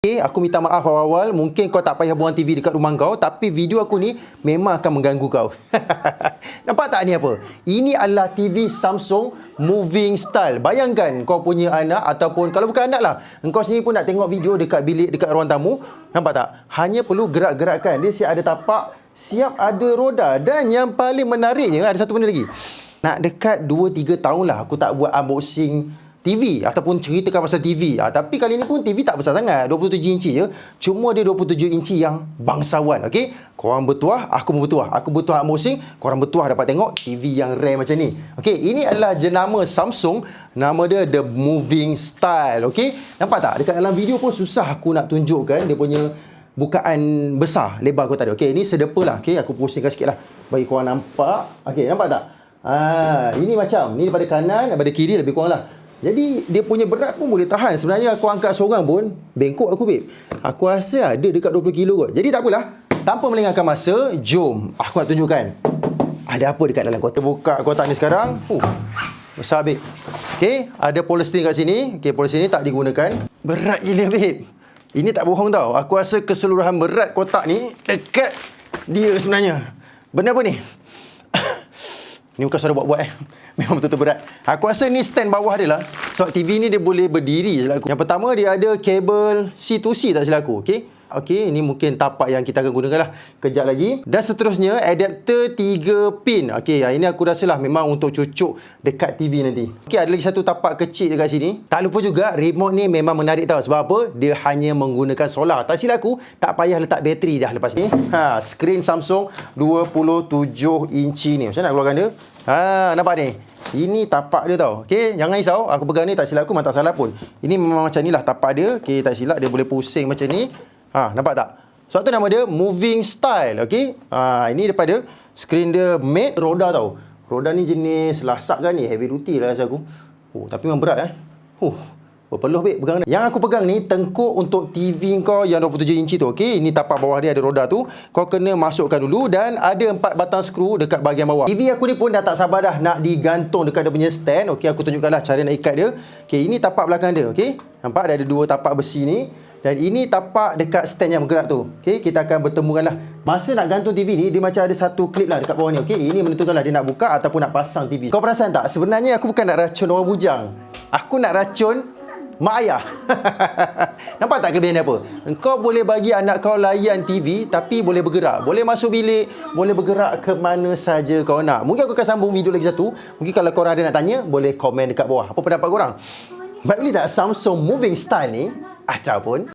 Okay, aku minta maaf awal-awal. Mungkin kau tak payah buang TV dekat rumah kau, tapi video aku ni memang akan mengganggu kau. Nampak tak ni apa? Ini adalah TV Samsung Moving Style. Bayangkan kau punya anak ataupun kalau bukan anak lah, engkau sendiri pun nak tengok video dekat bilik, dekat ruang tamu. Nampak tak? Hanya perlu gerak-gerakkan. Dia siap ada tapak, siap ada roda. Dan yang paling menariknya, ada satu benda lagi. Nak dekat 2-3 tahun lah aku tak buat unboxing TV ataupun ceritakan pasal TV. Tapi kali ni pun TV tak besar sangat, 27 inci je. Cuma dia 27 inci yang bangsawan. Okey, korang bertuah, aku pun bertuah. Aku bertuah unboxing, korang bertuah dapat tengok TV yang rare macam ni. Okey, ini adalah jenama Samsung, nama dia The Moving Style. Okey, nampak tak? Dekat dalam video pun susah aku nak tunjukkan dia punya bukaan besar, lebar aku tadi. Okey, ini sedepa lah. Okey, aku pusingkan sikit lah bagi korang nampak. Okey, nampak tak? Ini macam ni daripada kanan, daripada kiri lebih kurang lah. Jadi dia punya berat pun boleh tahan. Sebenarnya aku angkat seorang pun bengkok aku, babe. Aku rasa ada dekat 20 kilo kot. Jadi tak apalah, tanpa melengahkan masa, jom aku nak tunjukkan ada apa dekat dalam kotak. Buka kotak ni sekarang. Besar, babe. Okay, ada polystyrene kat sini. Okay, polystyrene tak digunakan. Berat gila, babe. Ini tak bohong tau. Aku rasa keseluruhan berat kotak ni dekat dia sebenarnya. Benda apa ni? Ni bukan suara buat-buat Memang betul-betul berat. Aku rasa ni stand bawah dia lah. Sebab TV ni dia boleh berdiri silap aku. Yang pertama dia ada kabel C2C tak silap aku. Okey, ini mungkin tapak yang kita akan gunakan lah kejap lagi. Dan seterusnya adapter 3 pin. Okey, ini aku rasa lah memang untuk cucuk dekat TV nanti. Okey, ada lagi satu tapak kecil dekat sini. Tak lupa juga remote ni memang menarik tau. Sebab apa? Dia hanya menggunakan solar. Tak silap aku, tak payah letak bateri dah lepas ni. Skrin Samsung 27 inci ni. Macam nak keluarkan dia? Nampak ni? Ini tapak dia tau. Okey, jangan risau. Aku pegang ni tak silap aku, memang tak salah pun. Ini memang macam ni lah tapak dia. Okey, tak silap dia boleh pusing macam ni. Nampak tak? Sebab tu nama dia Moving Style. Okey. Ini daripada skrin dia made roda tau. Roda ni jenis lasak kan ni, heavy duty lah rasa aku. Tapi memang berat berpeluh, babe, pegang ni. Yang aku pegang ni tengkuk untuk TV kau yang 27 inci tu. Okey, ini tapak bawah dia ada roda tu. Kau kena masukkan dulu dan ada 4 batang skru dekat bahagian bawah. TV aku ni pun dah tak sabar dah nak digantung dekat dia punya stand. Okey, aku tunjukkanlah cara nak ikat dia. Okey, ini tapak belakang dia. Okey, nampak dia ada 2 tapak besi ni. Dan ini tapak dekat stand yang bergerak tu. Okey, kita akan bertemukan lah. Masa nak gantung TV ni, dia macam ada satu klip lah dekat bawah ni. Okey, ini menentukan lah dia nak buka ataupun nak pasang TV. Kau perasan tak? Sebenarnya aku bukan nak racun orang bujang. Aku nak racun mak ayah. Nampak tak kelebihan apa? Engkau boleh bagi anak kau layan TV tapi boleh bergerak. Boleh masuk bilik, boleh bergerak ke mana saja kau nak. Mungkin aku akan sambung video lagi satu. Mungkin kalau korang ada nak tanya, boleh komen dekat bawah. Apa pendapat korang? Baik, boleh tak Samsung Moving Style ni ataupun